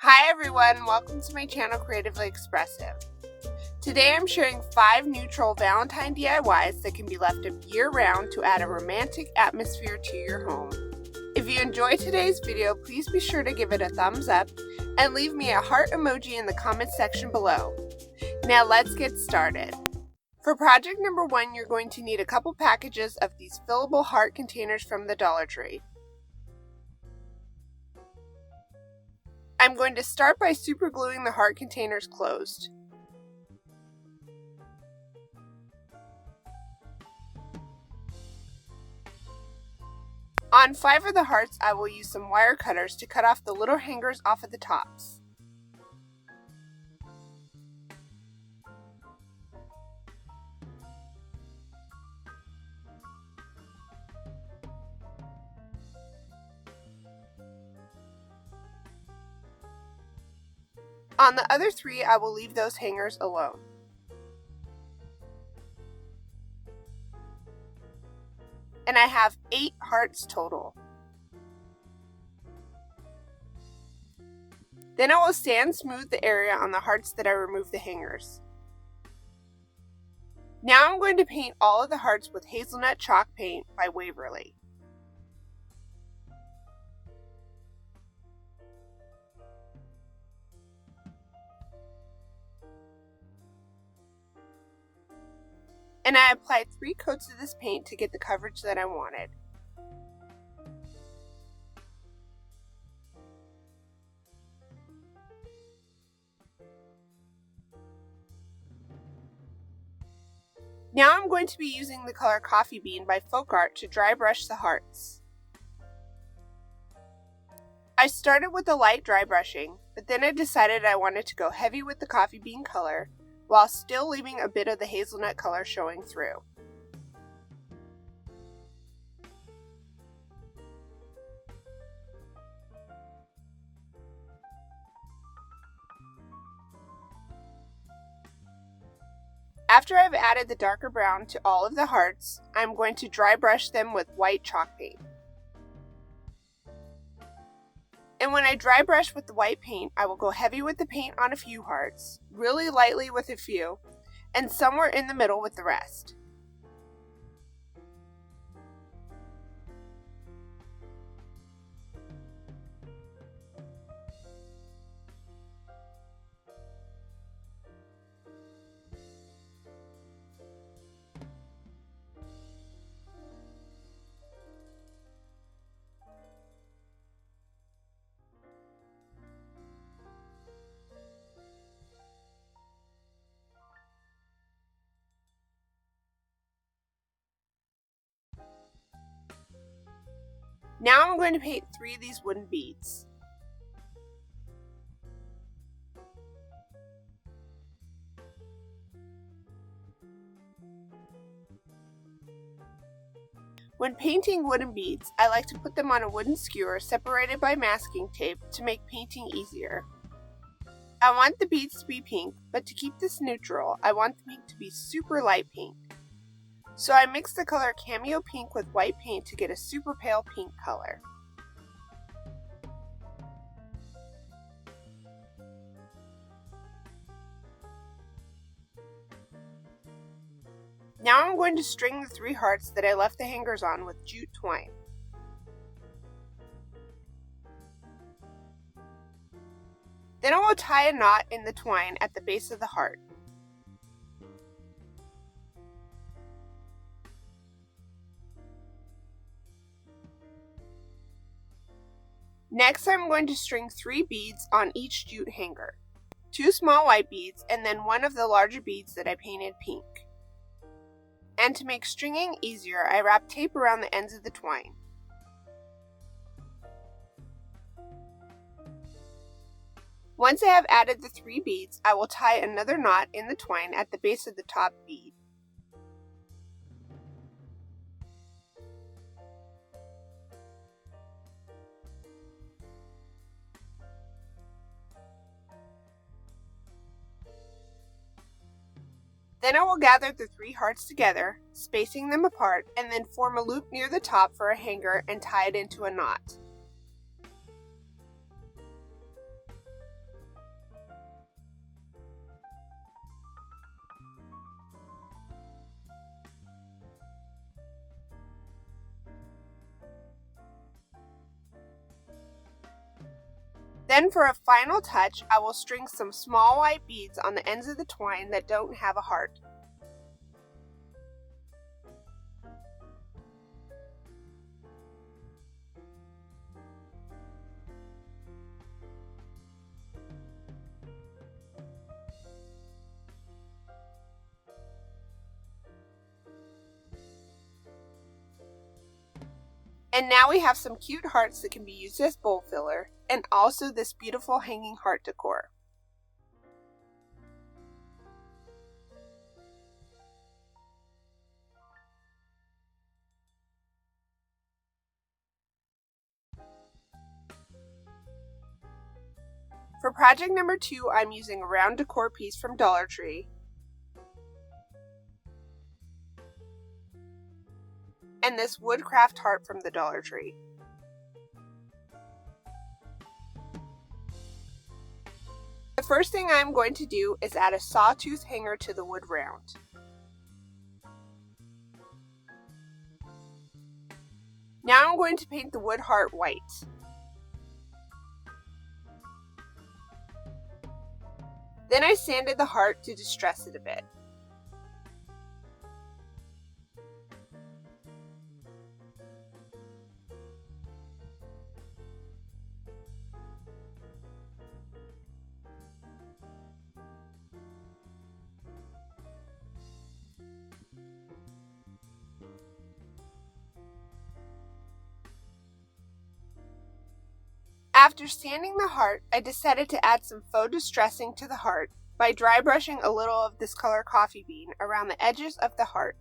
Hi everyone, welcome to my channel Creatively Expressive. Today I'm sharing 5 neutral Valentine DIYs that can be left up year-round to add a romantic atmosphere to your home. If you enjoyed today's video, please be sure to give it a thumbs up and leave me a heart emoji in the comments section below. Now let's get started. For project number 1, you're going to need a couple packages of these fillable heart containers from the Dollar Tree. I'm going to start by super gluing the heart containers closed. On 5 of the hearts, I will use some wire cutters to cut off the little hangers off of the tops. On the other 3, I will leave those hangers alone. And I have 8 hearts total. Then I will sand smooth the area on the hearts that I removed the hangers. Now I'm going to paint all of the hearts with hazelnut chalk paint by Waverly. And I applied 3 coats of this paint to get the coverage that I wanted. Now I'm going to be using the color Coffee Bean by Folk Art to dry brush the hearts. I started with the light dry brushing, but then I decided I wanted to go heavy with the coffee bean color, while still leaving a bit of the hazelnut color showing through. After I've added the darker brown to all of the hearts, I'm going to dry brush them with white chalk paint. And when I dry brush with the white paint, I will go heavy with the paint on a few hearts, really lightly with a few, and somewhere in the middle with the rest. Now I'm going to paint 3 of these wooden beads. When painting wooden beads, I like to put them on a wooden skewer separated by masking tape to make painting easier. I want the beads to be pink, but to keep this neutral, I want the pink to be super light pink. So I mixed the color Cameo Pink with white paint to get a super pale pink color. Now I'm going to string the 3 hearts that I left the hangers on with jute twine. Then I will tie a knot in the twine at the base of the heart. Next, I'm going to string 3 beads on each jute hanger. 2 small white beads and then 1 of the larger beads that I painted pink. And to make stringing easier, I wrap tape around the ends of the twine. Once I have added the 3 beads, I will tie another knot in the twine at the base of the top bead. Then I will gather the 3 hearts together, spacing them apart, and then form a loop near the top for a hanger and tie it into a knot. Then for a final touch, I will string some small white beads on the ends of the twine that don't have a heart. And now we have some cute hearts that can be used as bowl filler, and also this beautiful hanging heart decor. For project number 2, I'm using a round decor piece from Dollar Tree and this woodcraft heart from the Dollar Tree. The first thing I'm going to do is add a sawtooth hanger to the wood round. Now I'm going to paint the wood heart white. Then I sanded the heart to distress it a bit. After sanding the heart, I decided to add some faux distressing to the heart by dry brushing a little of this color coffee bean around the edges of the heart.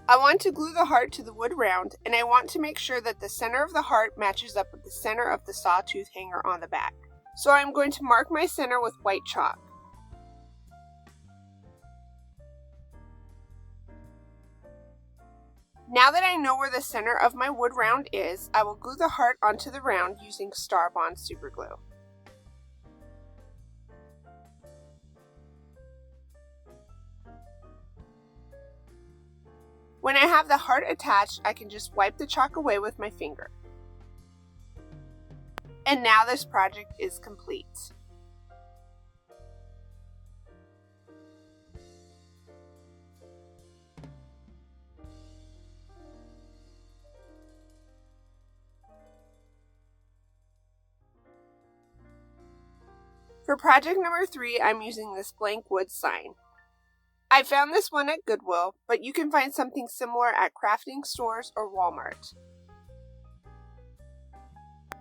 I want to glue the heart to the wood round, and I want to make sure that the center of the heart matches up with the center of the sawtooth hanger on the back. So I'm going to mark my center with white chalk. Now that I know where the center of my wood round is, I will glue the heart onto the round using Star Bond super glue. When I have the heart attached, I can just wipe the chalk away with my finger. And now this project is complete. For project number 3, I'm using this blank wood sign. I found this one at Goodwill, but you can find something similar at crafting stores or Walmart.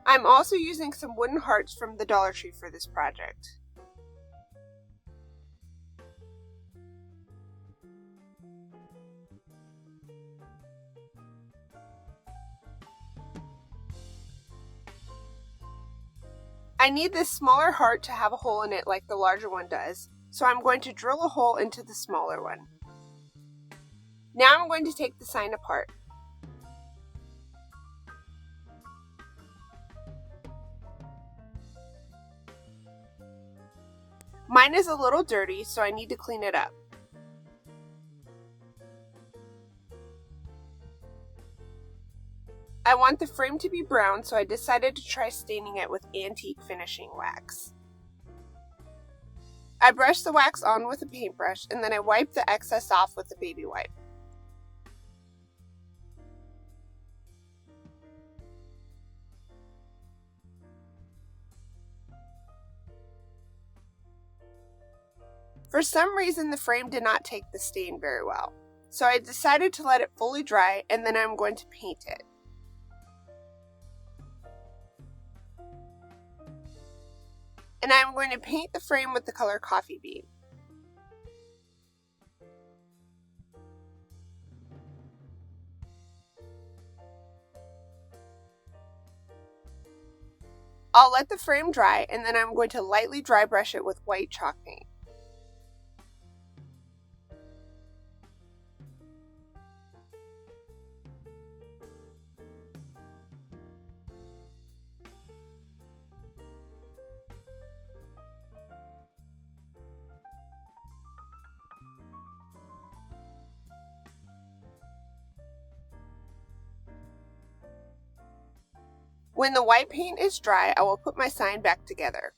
I'm also using some wooden hearts from the Dollar Tree for this project. I need this smaller heart to have a hole in it like the larger one does, so I'm going to drill a hole into the smaller one. Now I'm going to take the sign apart. Mine is a little dirty, so I need to clean it up. I want the frame to be brown, so I decided to try staining it with antique finishing wax. I brushed the wax on with a paintbrush, and then I wiped the excess off with a baby wipe. For some reason, the frame did not take the stain very well, so I decided to let it fully dry, and then I'm going to paint it. And I'm going to paint the frame with the color coffee bean. I'll let the frame dry, and then I'm going to lightly dry brush it with white chalk paint. When the white paint is dry, I will put my sign back together.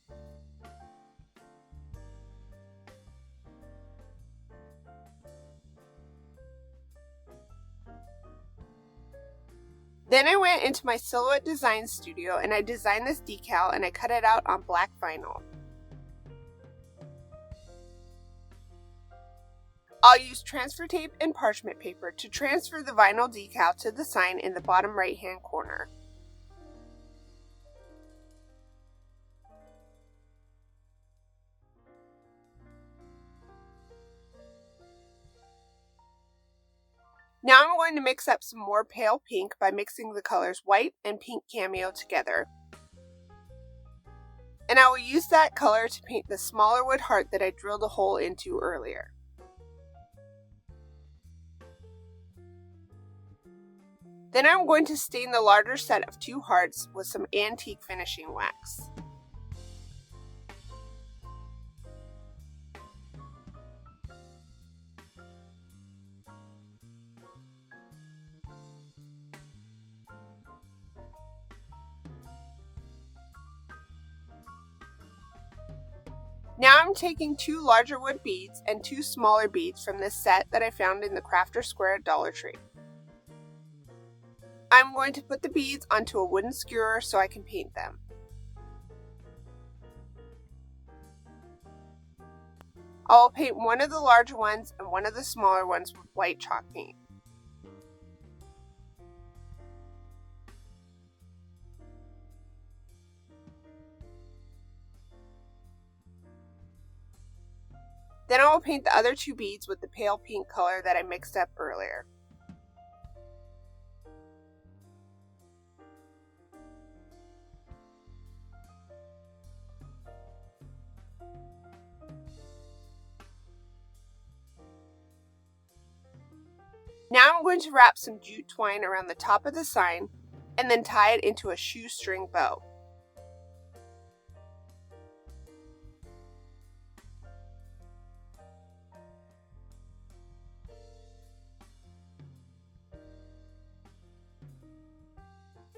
Then I went into my Silhouette Design Studio and I designed this decal and I cut it out on black vinyl. I'll use transfer tape and parchment paper to transfer the vinyl decal to the sign in the bottom right hand corner. Now I'm going to mix up some more pale pink by mixing the colors white and pink cameo together. And I will use that color to paint the smaller wood heart that I drilled a hole into earlier. Then I'm going to stain the larger set of 2 hearts with some antique finishing wax. Now I'm taking 2 larger wood beads and 2 smaller beads from this set that I found in the Crafter Square at Dollar Tree. I'm going to put the beads onto a wooden skewer so I can paint them. I will paint one of the larger ones and one of the smaller ones with white chalk paint. Then I will paint the other 2 beads with the pale pink color that I mixed up earlier. Now I'm going to wrap some jute twine around the top of the sign and then tie it into a shoestring bow.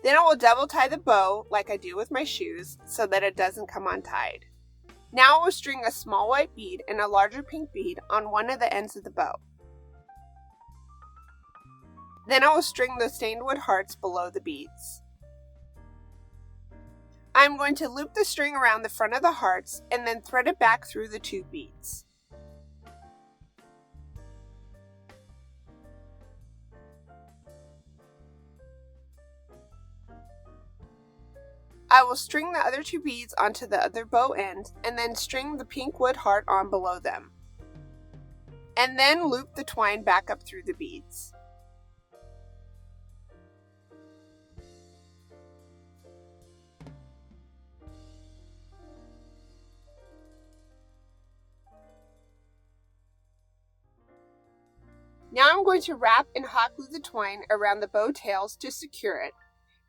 Then I will double tie the bow like I do with my shoes so that it doesn't come untied. Now I will string a small white bead and a larger pink bead on one of the ends of the bow. Then I will string the stained wood hearts below the beads. I am going to loop the string around the front of the hearts and then thread it back through the 2 beads. I will string the other 2 beads onto the other bow end and then string the pink wood heart on below them. And then loop the twine back up through the beads. Now I'm going to wrap and hot glue the twine around the bow tails to secure it,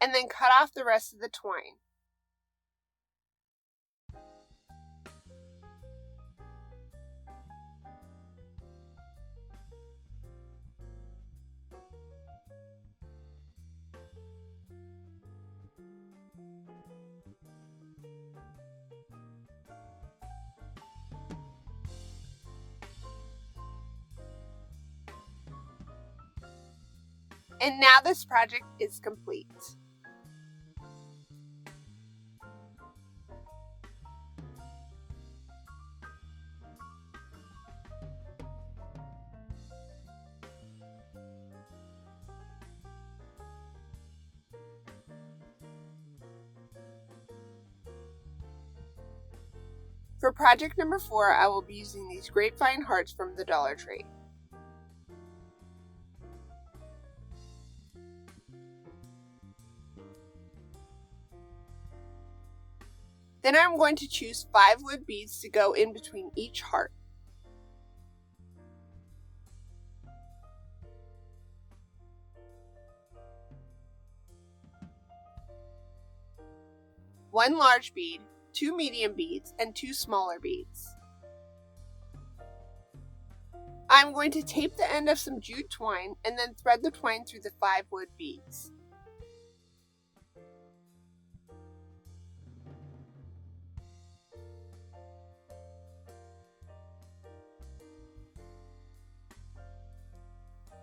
and then cut off the rest of the twine. And now this project is complete. For project number 4, I will be using these grapevine hearts from the Dollar Tree. Then I'm going to choose 5 wood beads to go in between each heart. One large bead, 2 medium beads, and 2 smaller beads. I'm going to tape the end of some jute twine and then thread the twine through the 5 wood beads.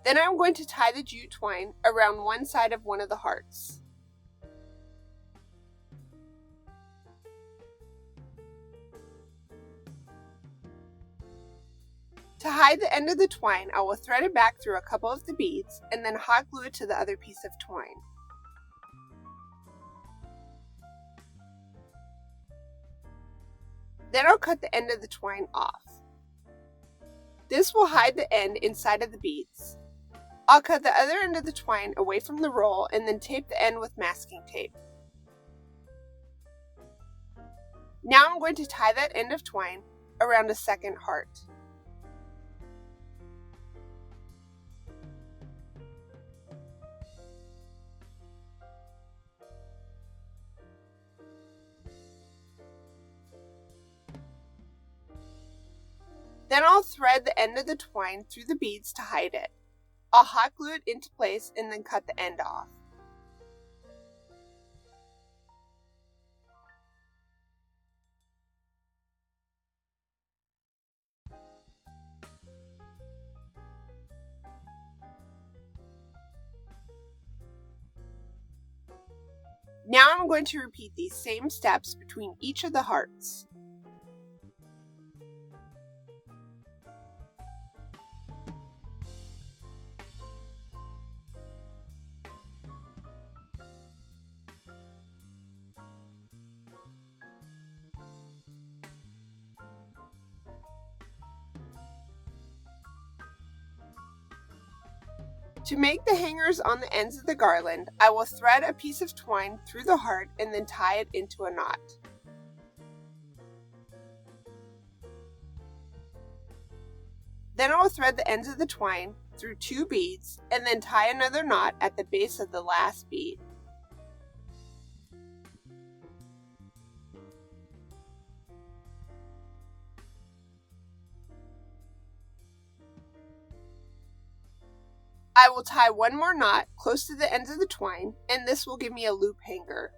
Then I'm going to tie the jute twine around one side of one of the hearts. To hide the end of the twine, I will thread it back through a couple of the beads and then hot glue it to the other piece of twine. Then I'll cut the end of the twine off. This will hide the end inside of the beads. I'll cut the other end of the twine away from the roll and then tape the end with masking tape. Now I'm going to tie that end of twine around a second heart. Then I'll thread the end of the twine through the beads to hide it. I'll hot glue it into place and then cut the end off. Now I'm going to repeat these same steps between each of the hearts. To make the hangers on the ends of the garland, I will thread a piece of twine through the heart and then tie it into a knot. Then I will thread the ends of the twine through 2 beads and then tie another knot at the base of the last bead. I will tie one more knot close to the ends of the twine, and this will give me a loop hanger.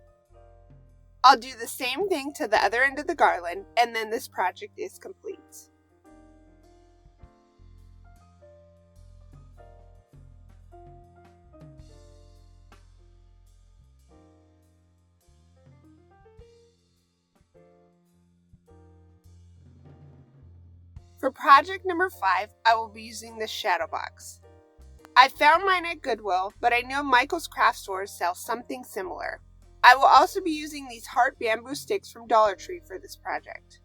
I'll do the same thing to the other end of the garland, and then this project is complete. For project number 5, I will be using this shadow box. I found mine at Goodwill, but I know Michael's craft stores sell something similar. I will also be using these heart bamboo sticks from Dollar Tree for this project.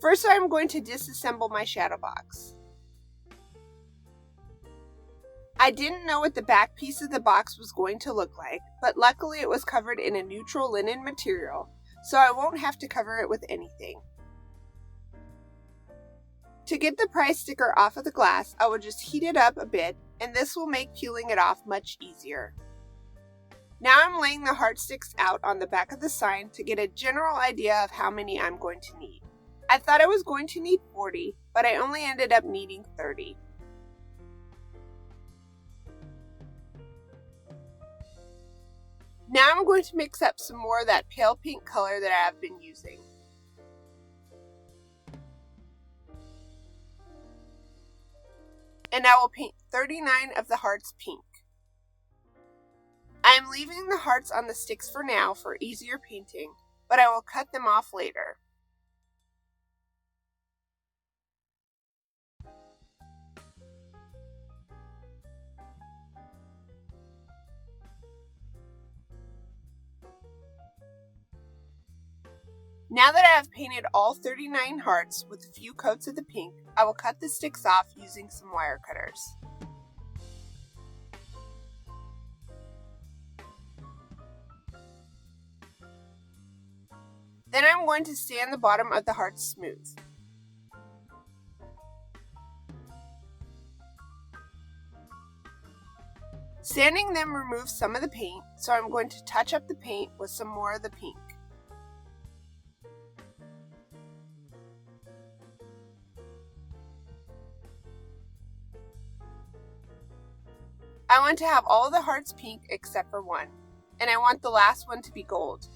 First, I am going to disassemble my shadow box. I didn't know what the back piece of the box was going to look like, but luckily it was covered in a neutral linen material, so I won't have to cover it with anything. To get the price sticker off of the glass, I will just heat it up a bit, and this will make peeling it off much easier. Now I'm laying the heart sticks out on the back of the sign to get a general idea of how many I'm going to need. I thought I was going to need 40, but I only ended up needing 30. Now I'm going to mix up some more of that pale pink color that I have been using. And I will paint 39 of the hearts pink. I am leaving the hearts on the sticks for now for easier painting, but I will cut them off later. Now that I have painted all 39 hearts with a few coats of the pink, I will cut the sticks off using some wire cutters. I'm going to sand the bottom of the hearts smooth. Sanding them removes some of the paint, so I'm going to touch up the paint with some more of the pink. I want to have all the hearts pink except for one, and I want the last one to be gold.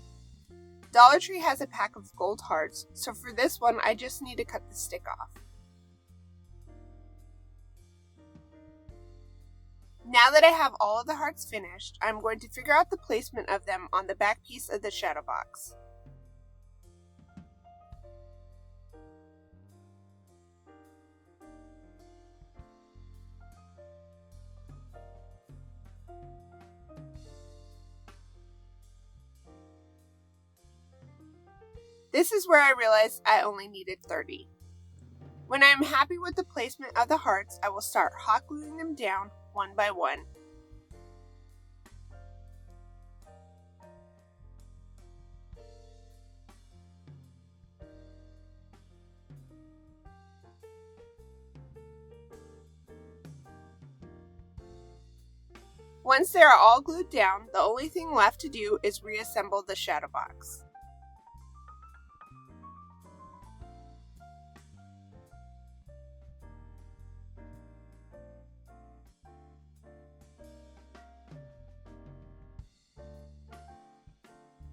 Dollar Tree has a pack of gold hearts, so for this one I just need to cut the stick off. Now that I have all of the hearts finished, I'm going to figure out the placement of them on the back piece of the shadow box. This is where I realized I only needed 30. When I am happy with the placement of the hearts, I will start hot gluing them down one by one. Once they are all glued down, the only thing left to do is reassemble the shadow box.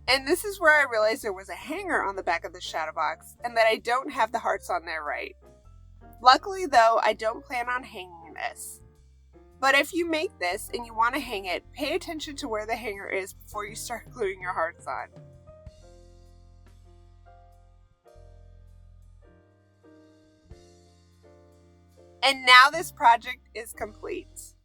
And this is where I realized there was a hanger on the back of the shadow box and that I don't have the hearts on there right. Luckily though, I don't plan on hanging this. But if you make this and you want to hang it, pay attention to where the hanger is before you start gluing your hearts on. And now this project is complete.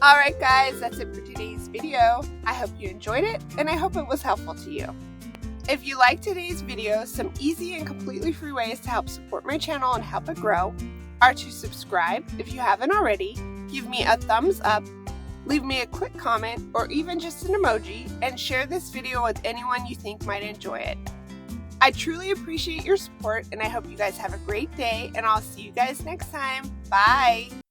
Alright guys, that's it for today's video. I hope you enjoyed it, and I hope it was helpful to you. If you liked today's video, some easy and completely free ways to help support my channel and help it grow are to subscribe if you haven't already, give me a thumbs up, leave me a quick comment or even just an emoji, and share this video with anyone you think might enjoy it. I truly appreciate your support, and I hope you guys have a great day, and I'll see you guys next time. Bye!